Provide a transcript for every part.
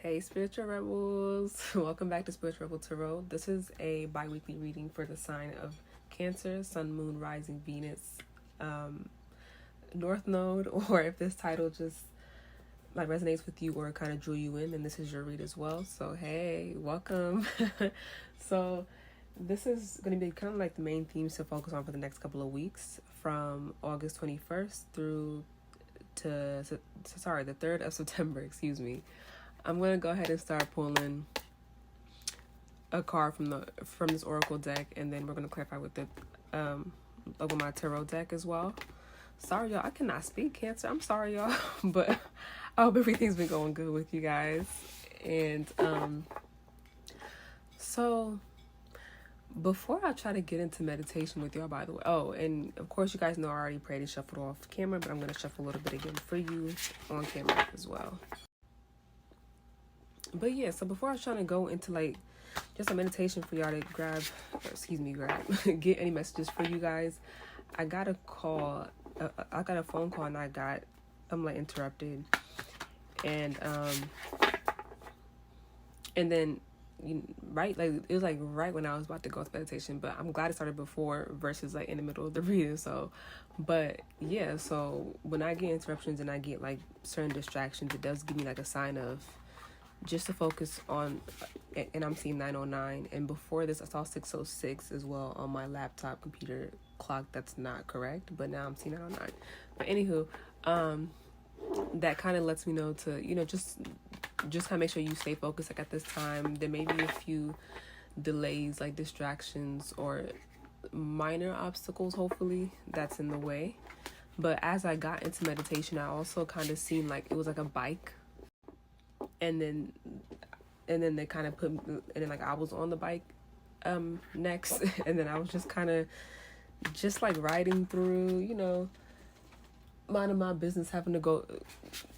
Hey, spiritual rebels. Welcome back to Spiritual Rebel Tarot. This is a bi-weekly reading for the sign of Cancer, Sun, Moon, Rising, Venus, North Node, or if this title just like resonates with you or kind of drew you in, then this is your read as well. So hey, welcome. So this is going to be kind of like the main themes to focus on for the next couple of weeks from August 21st through to the 3rd of September, excuse me. I'm going to go ahead and start pulling a card from this oracle deck, and then we're going to clarify with the over my tarot deck as well. Sorry, y'all, I cannot speak, Cancer. I'm sorry, y'all, but I hope everything's been going good with you guys. And so before I try to get into meditation with y'all, by the way, and of course you guys know I already prayed and shuffled off camera, but I'm going to shuffle a little bit again for you on camera as well. But yeah, so before I was trying to go into like just a meditation for y'all to get any messages for you guys, I got a call, I got a phone call, and I'm like interrupted, and then right, like it was like right when I was about to go to meditation, but I'm glad it started before versus like in the middle of the reading. So, but yeah, so when I get interruptions and I get like certain distractions, it does give me like a sign of just to focus on, and I'm seeing 909, and before this I saw 606 as well on my laptop computer clock. That's not correct, but now I'm seeing 909. But anywho, that kind of lets me know to, just kind of make sure you stay focused. Like at this time, there may be a few delays, like distractions or minor obstacles, hopefully, that's in the way. But as I got into meditation, I also kind of seen like it was like a bike, and then they kind of put, and then like I was on the bike next, and then I was just kind of just like riding through, minding my business, having to go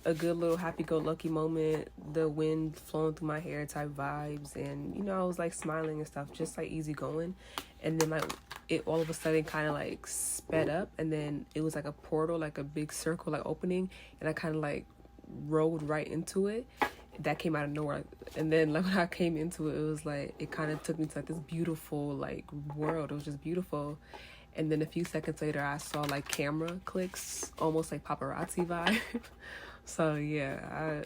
a good little happy-go-lucky moment, the wind flowing through my hair type vibes, and I was like smiling and stuff, just like easy going. And then like it all of a sudden kind of like sped up, and then it was like a portal, like a big circle like opening, and I kind of like rode right into it. That came out of nowhere. And then like when I came into it, it was like it kind of took me to like this beautiful like world. It was just beautiful. And then a few seconds later I saw like camera clicks, almost like paparazzi vibe. So yeah,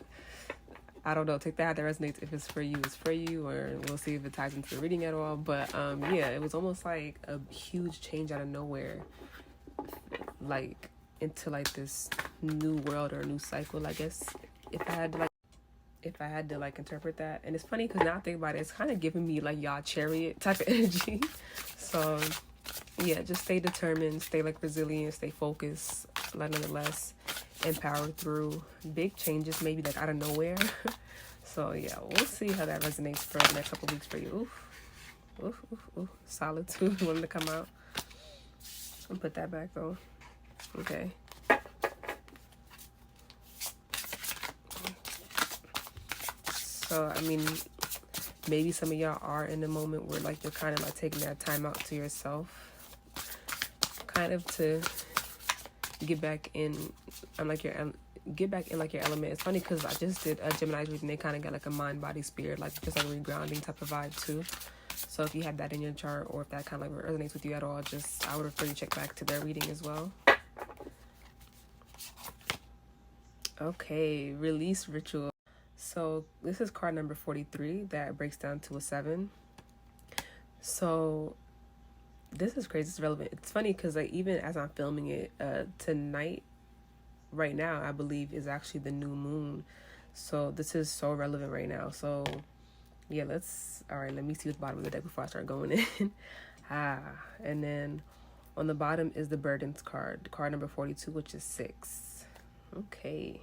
I don't know, take that how that resonates. If it's for you, it's for you, or we'll see if it ties into the reading at all. But yeah, it was almost like a huge change out of nowhere, like into like this new world or a new cycle, I guess, if I had to like interpret that. And it's funny because now I think about it, it's kind of giving me like y'all chariot type of energy. So yeah, just stay determined, stay like resilient, stay focused, but nonetheless empowered through big changes, maybe like out of nowhere. So yeah, we'll see how that resonates for the next couple of weeks for you. Oof. Solitude wanted to come out. I'll put that back though. Okay. So, I mean, maybe some of y'all are in a moment where like you're kind of like taking that time out to yourself, kind of to get back in like your element. It's funny because I just did a Gemini's reading. They kind of got like a mind, body, spirit, like just like regrounding type of vibe too. So if you have that in your chart, or if that kind of like resonates with you at all, I would refer you check back to their reading as well. Okay, release ritual. So this is card number 43 that breaks down to a 7. So this is crazy. It's relevant. It's funny because like even as I'm filming it tonight, right now, I believe is actually the new moon. So this is so relevant right now. So yeah, let me see what's the bottom of the deck before I start going in. And then on the bottom is the burdens card number 42, which is 6. Okay.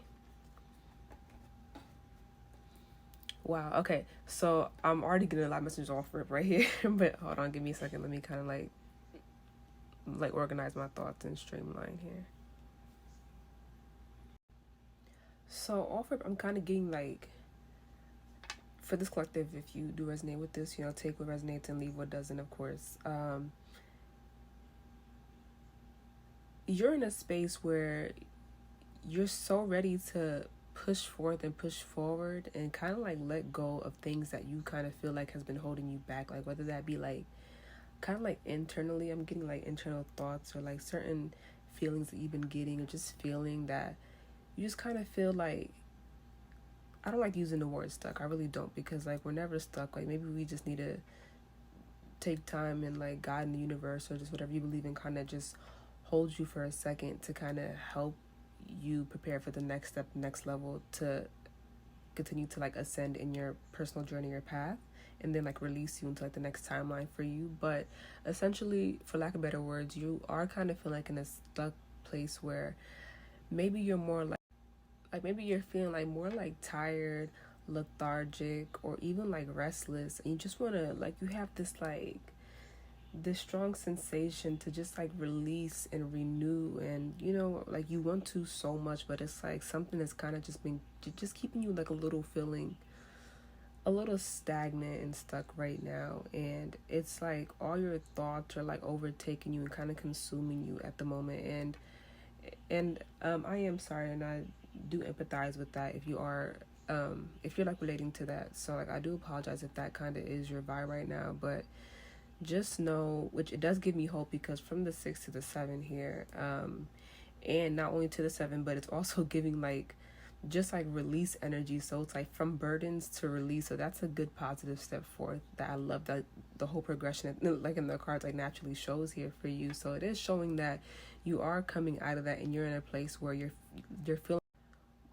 Wow. Okay. So I'm already getting a lot of messages off rip right here, but hold on, give me a second. Let me kind of like organize my thoughts and streamline here. So off rip, I'm kind of getting like, for this collective, if you do resonate with this, take what resonates and leave what doesn't, of course. You're in a space where you're so ready to push forth and push forward and kind of like let go of things that you kind of feel like has been holding you back, like whether that be like kind of like internally, I'm getting like internal thoughts or like certain feelings that you've been getting, or just feeling that you just kind of feel like, I don't like using the word stuck, I really don't, because like we're never stuck. Like maybe we just need to take time and like God in the universe or just whatever you believe in kind of just hold you for a second to kind of help you prepare for the next step, next level, to continue to like ascend in your personal journey or path, and then like release you into like the next timeline for you. But essentially, for lack of better words, you are kind of feeling like in a stuck place where maybe you're more like maybe you're feeling like more like tired, lethargic, or even like restless, and you just want to like, you have this strong sensation to just like release and renew, and you know, like you want to so much, but it's like something that's kind of just keeping you like a little feeling a little stagnant and stuck right now. And it's like all your thoughts are like overtaking you and kind of consuming you at the moment. And I am sorry, and I do empathize with that if you are if you're like relating to that. So like I do apologize if that kind of is your vibe right now, but just know, which it does give me hope, because from the 6 to the 7 here, and not only to the 7, but it's also giving like just like release energy. So it's like from burdens to release. So that's a good positive step forth that I love, that the whole progression like in the cards like naturally shows here for you. So it is showing that you are coming out of that, and you're in a place where you're feeling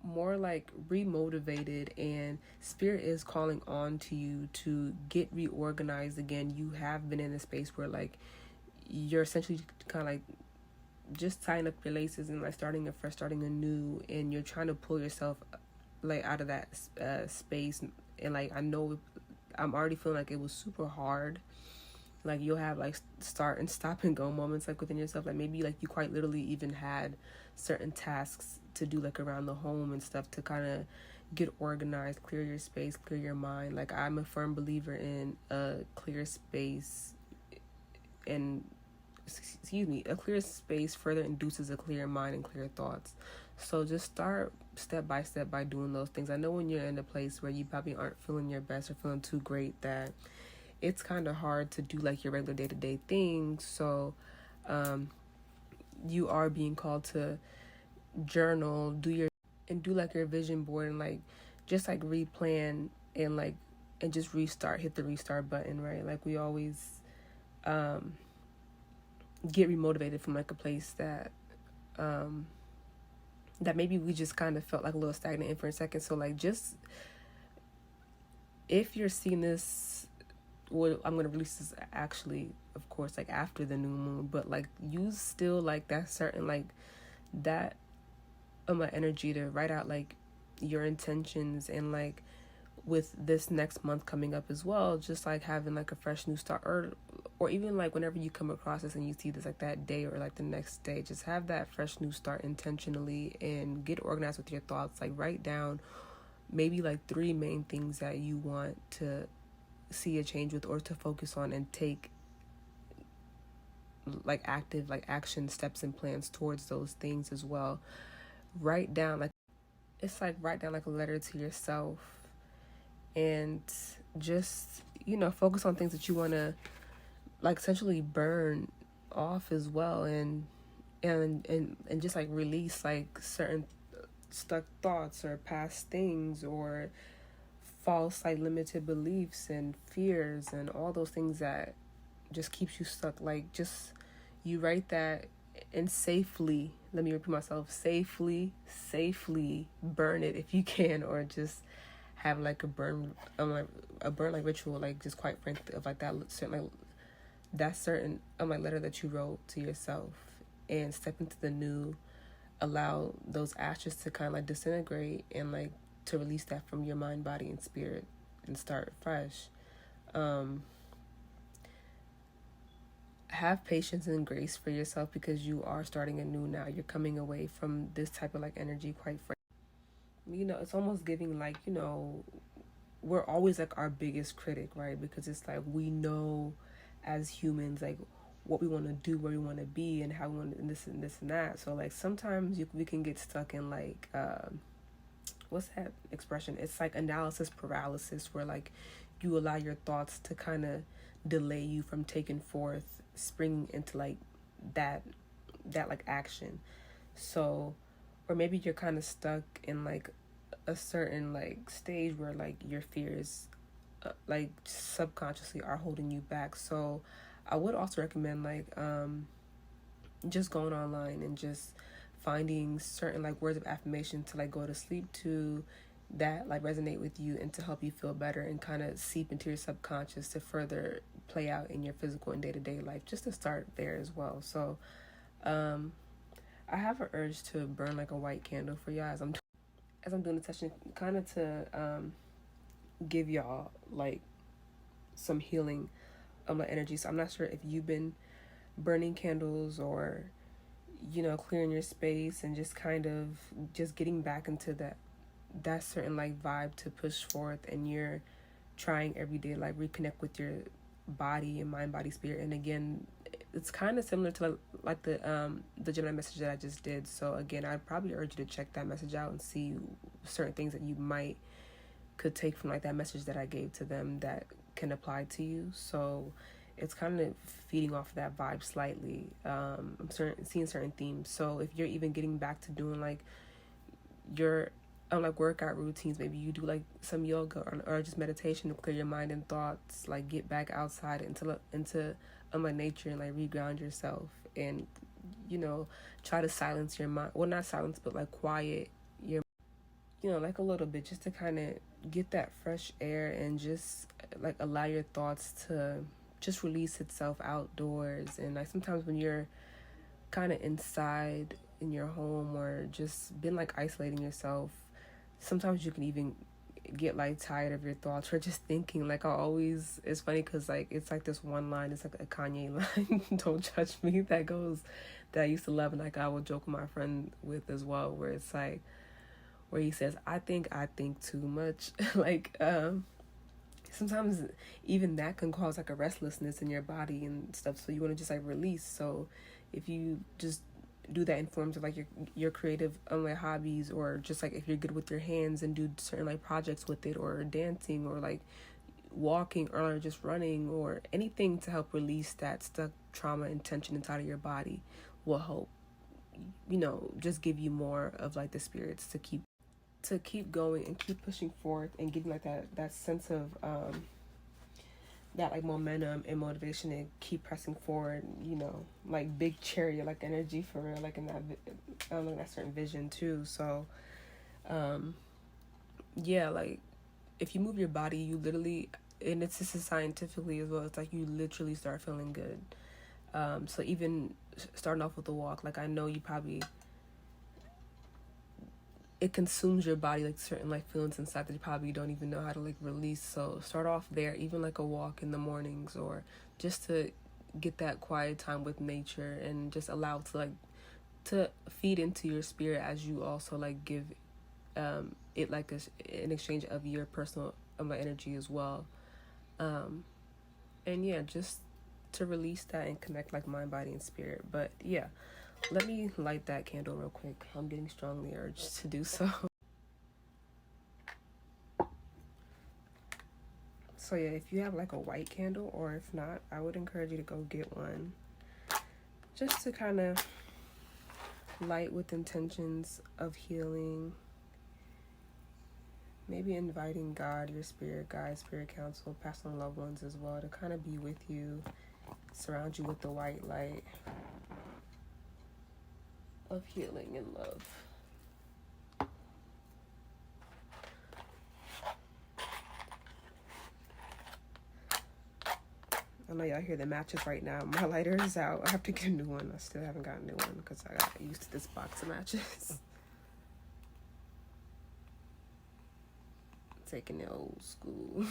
more like remotivated, and spirit is calling on to you to get reorganized again. You have been in a space where like you're essentially kind of like just tying up your laces and like starting afresh, starting anew, and you're trying to pull yourself like out of that space. And like I know I'm already feeling like it was super hard. Like you'll have like start and stop and go moments like within yourself, like maybe like you quite literally even had certain tasks to do like around the home and stuff to kind of get organized, clear your space, clear your mind. Like I'm a firm believer in a clear space, and a clear space further induces a clear mind and clear thoughts. So just start step by step by doing those things. I know when you're in a place where you probably aren't feeling your best or feeling too great, that it's kind of hard to do like your regular day-to-day things. So you are being called to journal, do like your vision board, and like just like replan and like and just restart, hit the restart button, right? Like we always get remotivated from like a place that that maybe we just kind of felt like a little stagnant in for a second. So like just if you're seeing this, well, I'm gonna release this actually, of course, like after the new moon, but like use still like that certain like that my energy to write out like your intentions, and like with this next month coming up as well, just like having like a fresh new start, or even like whenever you come across this and you see this like that day or like the next day, just have that fresh new start intentionally and get organized with your thoughts. Like write down maybe like 3 main things that you want to see a change with, or to focus on and take like active like action steps and plans towards those things as well. Write down like, it's like write down like a letter to yourself, and just, you know, focus on things that you want to like essentially burn off as well, and just like release like certain stuck thoughts or past things or false like limited beliefs and fears and all those things that just keeps you stuck. Like just you write that, and safely, let me repeat myself, safely burn it if you can, or just have like a burn like ritual, like just quite frankly of like that certain like that certain like letter that you wrote to yourself, and step into the new. Allow those ashes to kind of like disintegrate, and like to release that from your mind, body, and spirit, and start fresh. Have patience and grace for yourself, because you are starting anew now. You're coming away from this type of like energy, quite frankly. You know, it's almost giving like, you know, we're always like our biggest critic, right? Because it's like we know as humans like what we want to do, where we want to be, and how we want to, and this and that. So like sometimes we can get stuck in like what's that expression? It's like analysis paralysis, where like you allow your thoughts to kind of delay you from taking forth, springing into like that like action. So, or maybe you're kind of stuck in like a certain like stage where like your fears like subconsciously are holding you back. So I would also recommend like just going online and just finding certain like words of affirmation to like go to sleep to, that like resonate with you and to help you feel better, and kind of seep into your subconscious to further play out in your physical and day-to-day life, just to start there as well. So I have an urge to burn like a white candle for y'all as I'm doing the session, kind of to give y'all like some healing of my energy. So I'm not sure if you've been burning candles, or clearing your space and just kind of just getting back into that certain like vibe to push forth, and you're trying every day like reconnect with your body and mind, body, spirit. And again, it's kind of similar to like the Gemini message that I just did. So again, I'd probably urge you to check that message out and see certain things that you could take from like that message that I gave to them that can apply to you. So it's kind of feeding off of that vibe slightly. I'm seeing certain themes. So if you're even getting back to doing like your like workout routines, maybe you do like some yoga or just meditation to clear your mind and thoughts, like get back outside into like nature and like reground yourself, and try to silence your mind. Well, not silence, but like quiet your like a little bit, just to kind of get that fresh air and just like allow your thoughts to just release itself outdoors. And like sometimes when you're kind of inside in your home, or just been like isolating yourself, sometimes you can even get like tired of your thoughts or just thinking. Like it's funny because like it's like this one line, it's like a Kanye line, don't judge me, that I used to love, and like I would joke with my friend with as well, where it's like, where he says, I think too much. Like sometimes even that can cause like a restlessness in your body and stuff, so you want to just like release. So if you just do that in forms of like your creative like hobbies, or just like if you're good with your hands and do certain like projects with it, or dancing, or like walking, or just running, or anything to help release that stuck trauma and tension inside of your body, will help just give you more of like the spirits to keep going and keep pushing forth, and getting like that sense of that like momentum and motivation to keep pressing forward, like big chariot like energy for real, like in that certain vision too. So yeah, like if you move your body, you literally, and it's just scientifically as well, it's like you literally start feeling good. So even starting off with the walk, like I know you probably, it consumes your body, like certain like feelings inside that you probably don't even know how to like release. So start off there, even like a walk in the mornings, or just to get that quiet time with nature, and just allow it to like to feed into your spirit, as you also like give it like an exchange of your personal energy as well. And yeah, just to release that and connect like mind, body, and spirit. But yeah, let me light that candle real quick. I'm getting strongly urged to do so. So yeah, if you have like a white candle, or if not, I would encourage you to go get one, just to kind of light with intentions of healing. Maybe inviting God, your spirit guide, spirit council, past on loved ones as well, to kind of be with you, surround you with the white light of healing and love. I know y'all hear the matches right now. My lighter is out. I have to get a new one. I still haven't got a new one because I got used to this box of matches. Taking it old school.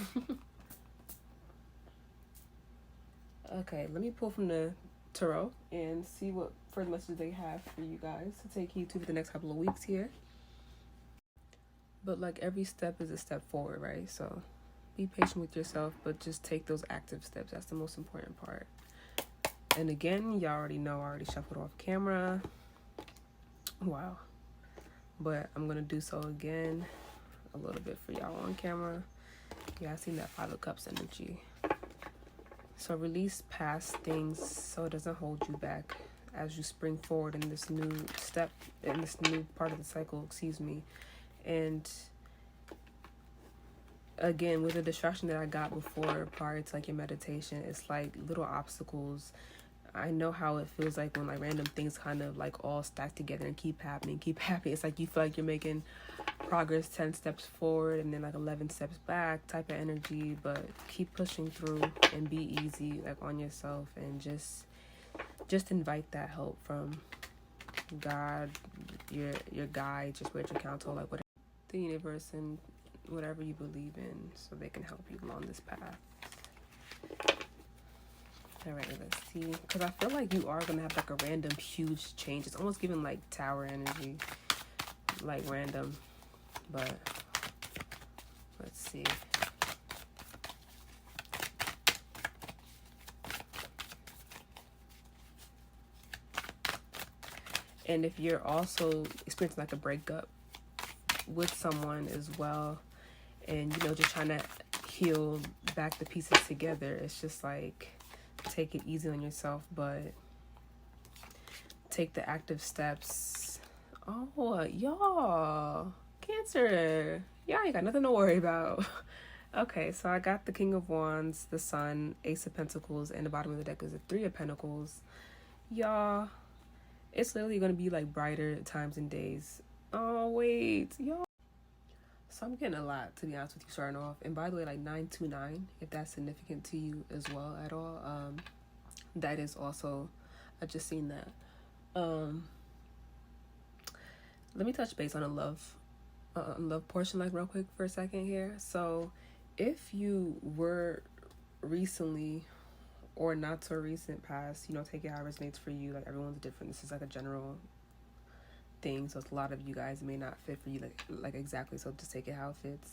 Okay, let me pull from the tarot and see what further messages they have for you guys to take you to for the next couple of weeks here. But like every step is a step forward, right? So be patient with yourself, but just take those active steps. That's the most important part. And again, y'all already know I already shuffled off camera. Wow. But I'm going to do so again. a little bit for y'all on camera. Yeah, I seen that Five of Cups energy. So release past things so it doesn't hold you back as you spring forward in this new step, in this new part of the cycle, And again, with the distraction that I got before prior to like your meditation, it's like little obstacles. I know how it feels like when like random things kind of like all stack together and keep happening. It's like you feel like you're making progress 10 steps forward and then like 11 steps back type of energy, but keep pushing through and be easy like on yourself, and just invite that help from God, your guide, your spiritual counsel, like whatever, the universe, and whatever you believe in, so they can help you along this path. All right, let's see. Because I feel like you are going to have like a random huge change. It's almost giving like tower energy. Like random. But let's see. And if you're also experiencing like a breakup with someone as well, and you know, just trying to heal back the pieces together, it's just like, take it easy on yourself, but take the active steps. Oh, y'all, Cancer, y'all ain't got nothing to worry about. Okay, so I got the King of Wands, the Sun, Ace of Pentacles, and the bottom of the deck is the Three of Pentacles. Y'all, it's literally going to be like brighter times and days. Oh, wait, y'all. So I'm getting a lot, to be honest with you, starting off. And by the way, like 929, if that's significant to you as well at all, that is also, I just seen that. Let me touch base on a love portion like real quick for a second here. So if you were recently or not so recent past, you know, take it how it resonates for you. Like everyone's different. This is like a general thing, so a lot of you guys may not fit for you like exactly, so just take it how it fits.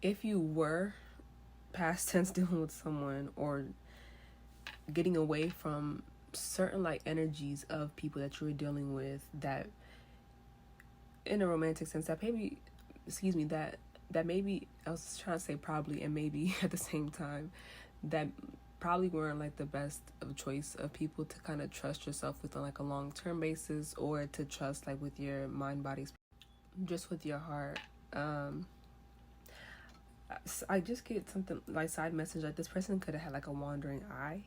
If you were past tense dealing with someone or getting away from certain like energies of people that you were dealing with, that in a romantic sense, that maybe that maybe, I was trying to say probably and maybe at the same time, that probably weren't like the best of choice of people to kind of trust yourself with on like a long-term basis, or to trust like with your mind, body, just with your heart. I just get something like side message, like this person could have had like a wandering eye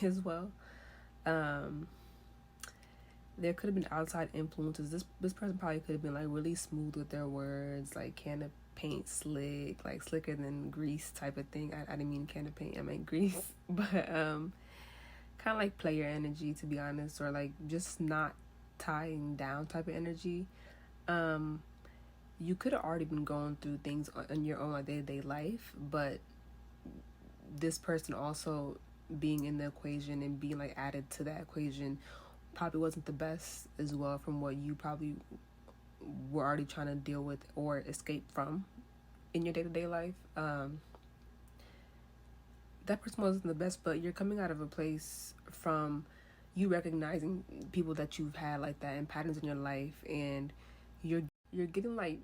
as well. There could have been outside influences. This person probably could have been like really smooth with their words, like can of paint slick, like slicker than grease type of thing. I didn't mean can of paint, I meant grease. But kind of like player energy, to be honest, or like just not tying down type of energy. You could have already been going through things on your own, like day-to-day life, but this person also being in the equation and being like added to that equation probably wasn't the best as well, from what you probably were already trying to deal with or escape from in your day-to-day life. That person wasn't the best, but you're coming out of a place from you recognizing people that you've had like that and patterns in your life, and you're getting like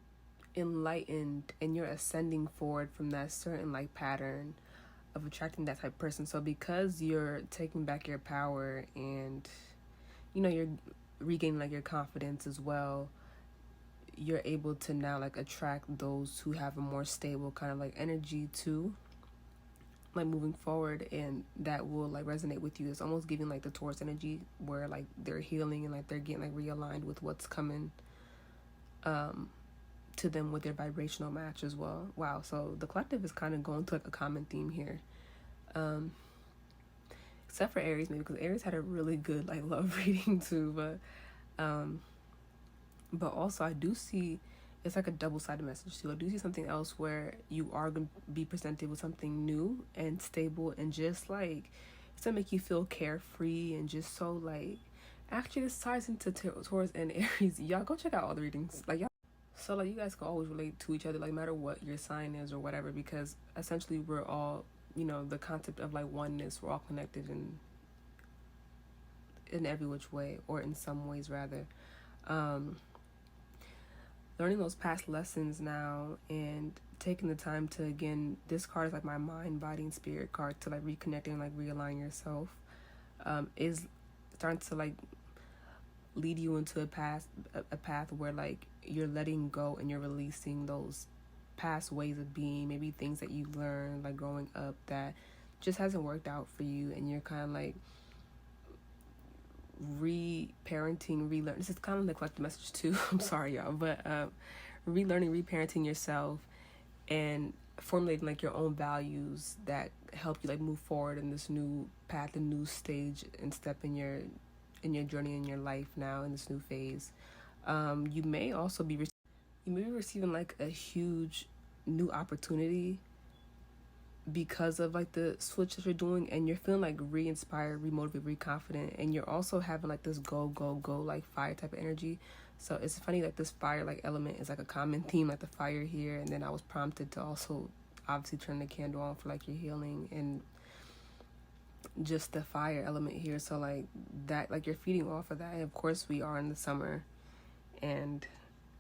enlightened, and you're ascending forward from that certain like pattern of attracting that type of person. So because you're taking back your power, and you know, you're regaining like your confidence as well, you're able to now like attract those who have a more stable kind of like energy too, like moving forward, and that will like resonate with you. It's almost giving like the Taurus energy, where like they're healing and like they're getting like realigned with what's coming to them with their vibrational match as well. Wow, so the collective is kind of going to like a common theme here, except for Aries maybe, because Aries had a really good like love reading too, but also I do see it's like a double-sided message too. I do see something else where you are going to be presented with something new and stable, and just like it's gonna make you feel carefree and just so like, actually this ties into Taurus and Aries. Y'all go check out all the readings, like y'all. So like you guys can always relate to each other, like no matter what your sign is or whatever, because essentially we're all, you know, the concept of like oneness, we're all connected in every which way, or in some ways rather. learning those past lessons now and taking the time to, again, this card is like my mind, body, and spirit card to like reconnect and like realign yourself, is starting to like lead you into a path where like you're letting go and you're releasing those past ways of being, maybe things that you learned like growing up that just hasn't worked out for you, and you're kind of like relearning. This is kind of the collective message too. I'm sorry, y'all, but relearning, reparenting yourself, and formulating like your own values that help you like move forward in this new path, a new stage and step in your journey in your life now in this new phase. You may also be receiving like a huge new opportunity because of like the switch that you're doing, and you're feeling like re-inspired, re-motivated, re-confident, and you're also having like this go like fire type of energy. So it's funny, like this fire like element is like a common theme, like the fire here, and then I was prompted to also obviously turn the candle on for like your healing and just the fire element here. So like that, like you're feeding off of that, and of course we are in the summer, and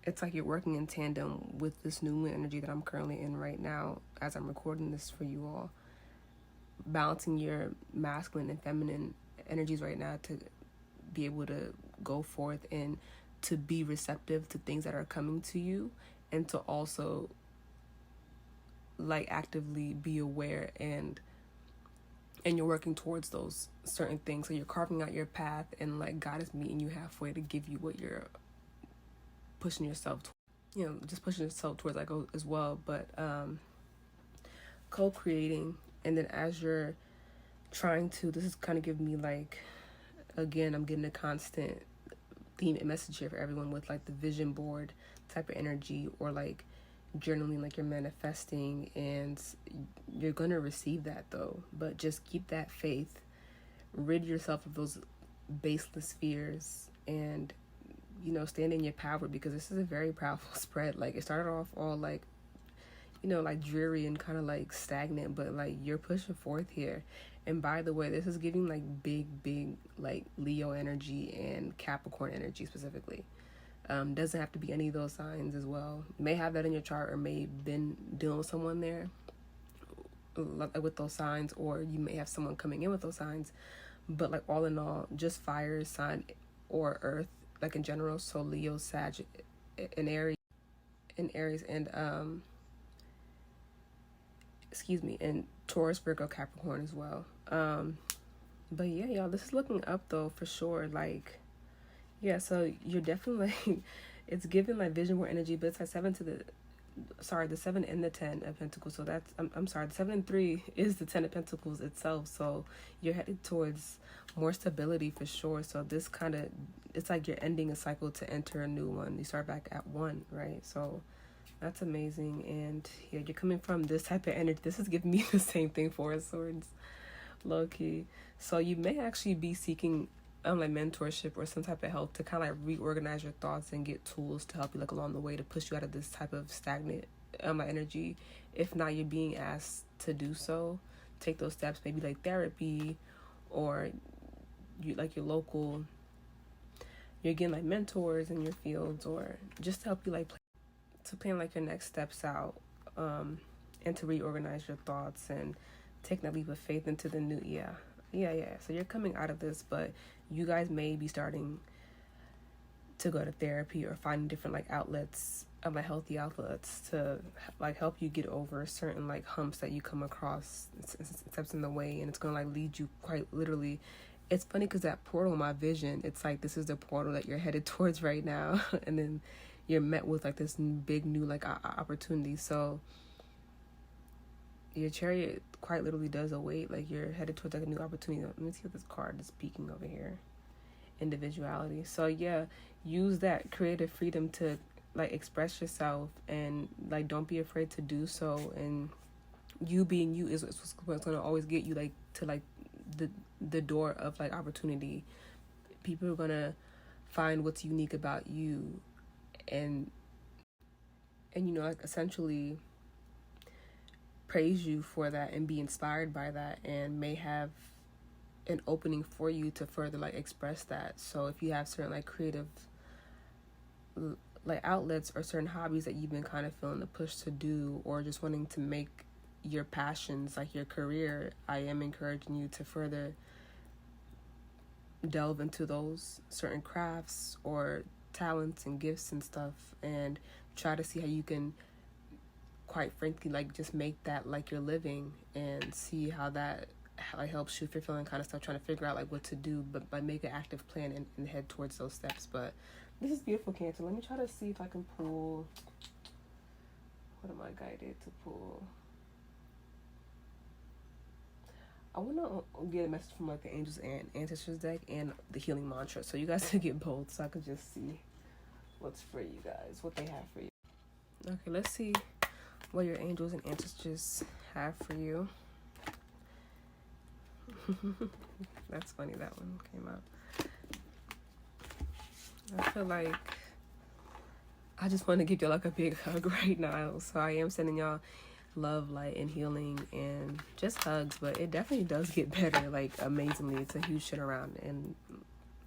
it's like you're working in tandem with this new moon energy that I'm currently in right now as I'm recording this for you all, balancing your masculine and feminine energies right now to be able to go forth and to be receptive to things that are coming to you, and to also like actively be aware and you're working towards those certain things. So you're carving out your path, and like God is meeting you halfway to give you what you're pushing yourself just pushing yourself towards like as well. But co-creating, and then as you're trying to, this is kind of giving me like, again, I'm getting a constant theme and message here for everyone with like the vision board type of energy, or like journaling, like you're manifesting, and you're gonna receive that though, but just keep that faith, rid yourself of those baseless fears, and stand in your power, because this is a very powerful spread. Like it started off all like like dreary and kind of like stagnant, but like you're pushing forth here. And by the way, this is giving like big like Leo energy and Capricorn energy specifically. Doesn't have to be any of those signs as well. You may have that in your chart, or may have been dealing with someone there with those signs, or you may have someone coming in with those signs. But like all in all, just fire sign or earth, like in general. So Leo, Sag, and Aries, and and Taurus, Virgo, Capricorn as well. But yeah, y'all, this is looking up though for sure. Like, yeah, so you're definitely like, it's giving like vision board energy, but it's like the 7 and the 10 of Pentacles. So that's, I'm sorry, the 7 and 3 is the 10 of Pentacles itself. So you're headed towards more stability for sure. So this kind of, it's like you're ending a cycle to enter a new one. You start back at 1, right? So that's amazing. And yeah, you're coming from this type of energy. This is giving me the same thing, 4 of Swords, low key. So you may actually be seeking like mentorship or some type of help to kind of like reorganize your thoughts and get tools to help you like along the way to push you out of this type of stagnant energy. If not, you're being asked to do so. Take those steps, maybe like therapy, or you like your local, you're getting like mentors in your fields, or just to help you like plan like your next steps out, and to reorganize your thoughts and take that leap of faith into the new. So you're coming out of this, but you guys may be starting to go to therapy or finding different like outlets, like healthy outlets, to like help you get over certain like humps that you come across, steps in the way, and it's gonna like lead you quite literally. It's funny because that portal in my vision, it's like this is the portal that you're headed towards right now, and then you're met with like this big new like opportunity. So your chariot quite literally does await, like you're headed towards like a new opportunity. Let me see what this card is speaking over here. Individuality. So yeah, use that creative freedom to like express yourself, and like don't be afraid to do so. And you being you is what's gonna always get you like to like the door of like opportunity. People are gonna find what's unique about you, and like essentially praise you for that and be inspired by that, and may have an opening for you to further like express that. So if you have certain like creative like outlets or certain hobbies that you've been kind of feeling the push to do, or just wanting to make your passions like your career, I am encouraging you to further delve into those certain crafts or talents and gifts and stuff, and try to see how you can, quite frankly, like just make that like your living, and see how that like helps you if you're feeling kind of stuff, trying to figure out like what to do, but by make an active plan and head towards those steps. But this is beautiful, Cancer. Let me try to see if I can pull, what am I guided to pull? I want to get a message from like the Angels and Ancestors deck and the Healing Mantra, so you guys can get both, so I can just see what's for you guys, what they have for you. Okay, let's see what your Angels and Ancestors have for you. That's funny, that one came out. I feel like I just want to give you like a big hug right now, so I am sending y'all love, light, and healing, and just hugs. But it definitely does get better, like amazingly. It's a huge turnaround, and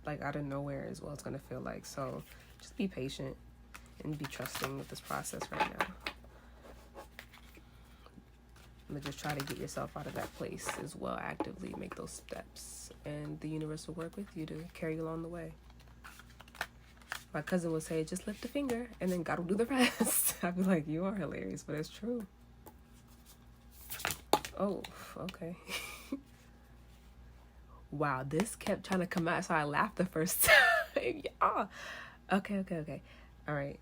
like out of nowhere as well, it's gonna feel like. So just be patient and be trusting with this process right now. But just try to get yourself out of that place as well. Actively make those steps, and the universe will work with you to carry you along the way. My cousin would say, just lift a finger and then God will do the rest. I'd be like, you are hilarious, but it's true. Oh, okay. Wow, this kept trying to come out, so I laughed the first time. Yeah. Okay. All right.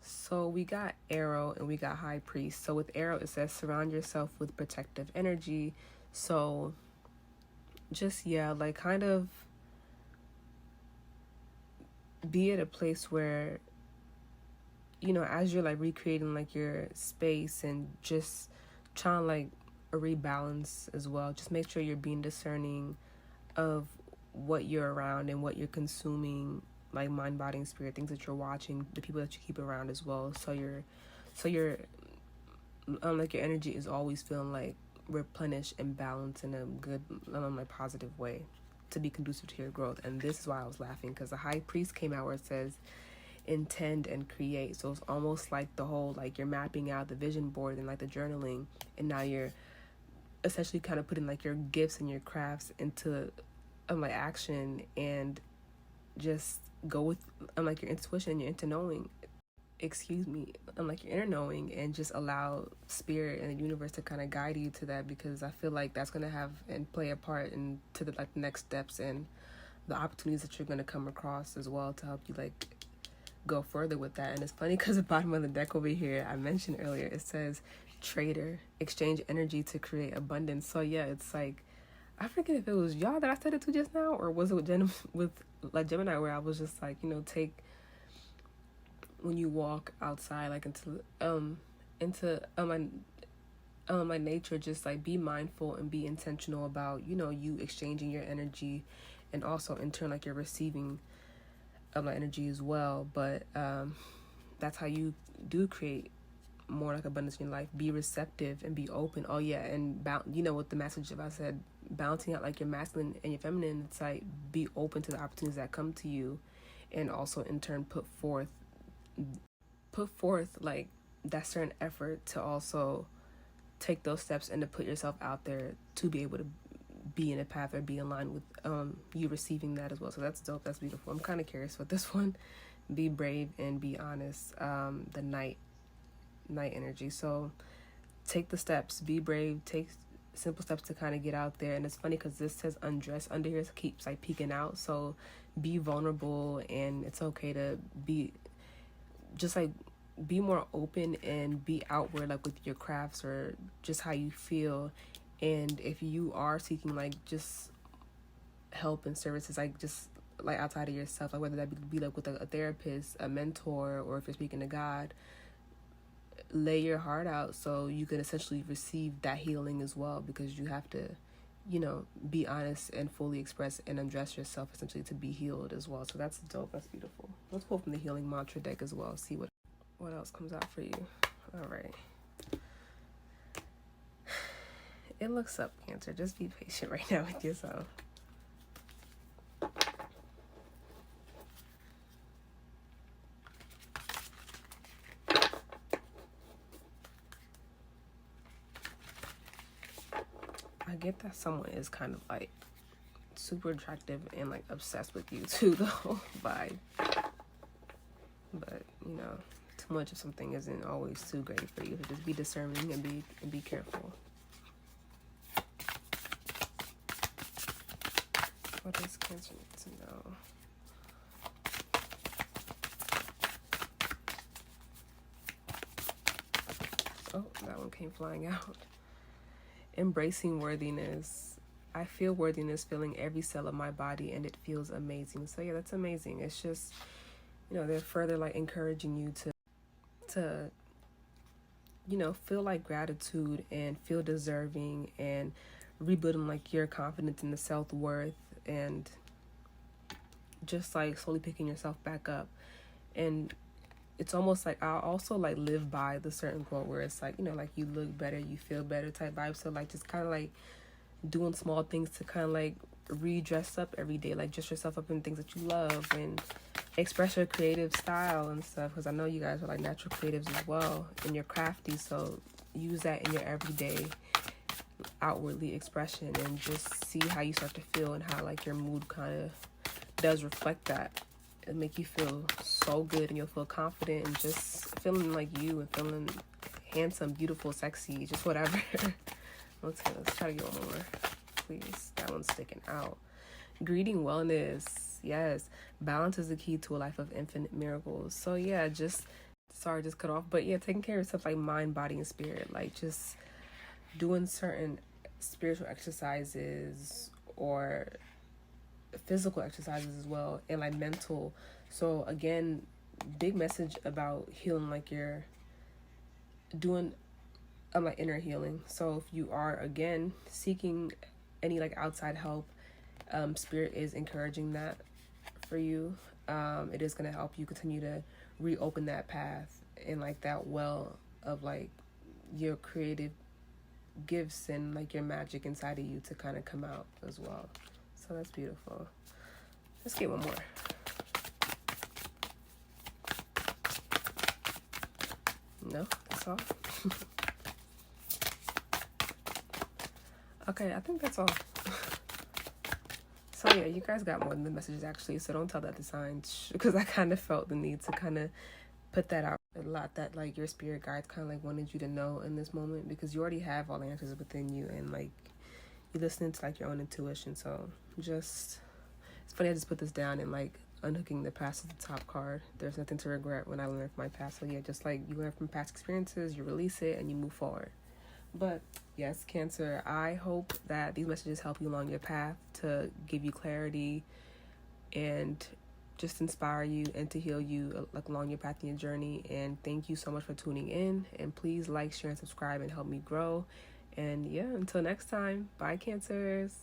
So we got Arrow and we got High Priest. So with Arrow, it says surround yourself with protective energy. So just, yeah, like kind of be at a place where, you know, as you're like recreating like your space and just trying to like rebalance as well, just make sure you're being discerning of what you're around and what you're consuming, like mind, body, and spirit, things that you're watching, the people that you keep around as well. So you're like your energy is always feeling like replenished and balanced in a good, like positive way to be conducive to your growth. And this is why I was laughing, because the High Priest came out where it says intend and create. So it's almost like the whole, like you're mapping out the vision board and like the journaling, and now you're essentially kind of putting like your gifts and your crafts into like action, and just go with like your intuition, your inner knowing, like your inner knowing, and just allow spirit and the universe to kind of guide you to that, because I feel like that's going to have and play a part into the like the next steps and the opportunities that you're going to come across as well to help you like go further with that. And it's funny because the bottom of the deck over here, I mentioned earlier, it says trader, exchange energy to create abundance. So yeah, it's like, I forget if it was y'all that I said it to just now, or was it with Gemini, where I was just like, you know, take, when you walk outside, like into my nature, just like be mindful and be intentional about, you know, you exchanging your energy, and also in turn like you're receiving my energy as well. But that's how you do create more like abundance in your life. Be receptive and be open. Oh yeah, and you know what the message of I said, balancing out like your masculine and your feminine, it's like be open to the opportunities that come to you, and also in turn put forth like that certain effort to also take those steps and to put yourself out there to be able to be in a path or be in line with you receiving that as well. So that's dope. That's beautiful. I'm kind of curious with this one. Be brave and be honest. The night energy. So take the steps, be brave, take simple steps to kind of get out there. And it's funny because this says undress under here, so keeps like peeking out. So be vulnerable, and it's okay to be just like be more open and be outward, like with your crafts or just how you feel. And if you are seeking like just help and services, like just like outside of yourself, like whether that be like with a therapist, a mentor, or if you're speaking to God, lay your heart out so you can essentially receive that healing as well, because you have to, you know, be honest and fully express and undress yourself essentially to be healed as well. So that's dope. That's beautiful. Let's pull from the Healing Mantra deck as well, see what else comes out for you. All right. It looks up, Cancer. Just be patient right now with yourself. I get that someone is kind of like super attractive and like obsessed with you too, though. But you know, too much of something isn't always too great for you. So just be discerning and be careful. What does Cancer need to know? Oh, that one came flying out. Embracing worthiness. I feel worthiness filling every cell of my body, and it feels amazing. So yeah, that's amazing. It's just, you know, they're further like encouraging you to you know, feel like gratitude and feel deserving, and rebuilding like your confidence in the self-worth, and just like slowly picking yourself back up. And it's almost like I also like live by the certain quote where it's like, you know, like you look better, you feel better type vibe. So like just kind of like doing small things to kind of like redress up every day, like dress yourself up in things that you love and express your creative style and stuff, because I know you guys are like natural creatives as well and you're crafty, so use that in your everyday outwardly expression, and just see how you start to feel and how like your mood kind of does reflect that. It'll make you feel so good, and you'll feel confident and just feeling like you and feeling handsome, beautiful, sexy, just whatever. Let's try to get one more, please. That one's sticking out. Greeting wellness. Yes, balance is the key to a life of infinite miracles. So yeah, just cut off, but yeah, taking care of stuff like mind, body, and spirit, like just doing certain spiritual exercises or physical exercises as well, and like mental. So again, big message about healing, like you're doing like inner healing. So if you are again seeking any like outside help, spirit is encouraging that for you. It is going to help you continue to reopen that path and like that well of like your creative gifts and like your magic inside of you to kind of come out as well. So that's beautiful. Let's get one more. No, that's all. Okay, I think that's all. So yeah, you guys got more than the messages actually, so don't tell that to signs, because I kind of felt the need to kind of put that out a lot, that like your spirit guides kind of like wanted you to know in this moment, because you already have all the answers within you, and like you're listening to like your own intuition. So just, it's funny I just put this down, and like unhooking the past is the top card. There's nothing to regret when I learned from my past. So yeah, just like you learn from past experiences, you release it and you move forward. But yes, Cancer, I hope that these messages help you along your path to give you clarity and just inspire you and to heal you like along your path and your journey. And thank you so much for tuning in, and please like, share, and subscribe and help me grow. And yeah, until next time, bye, Cancers.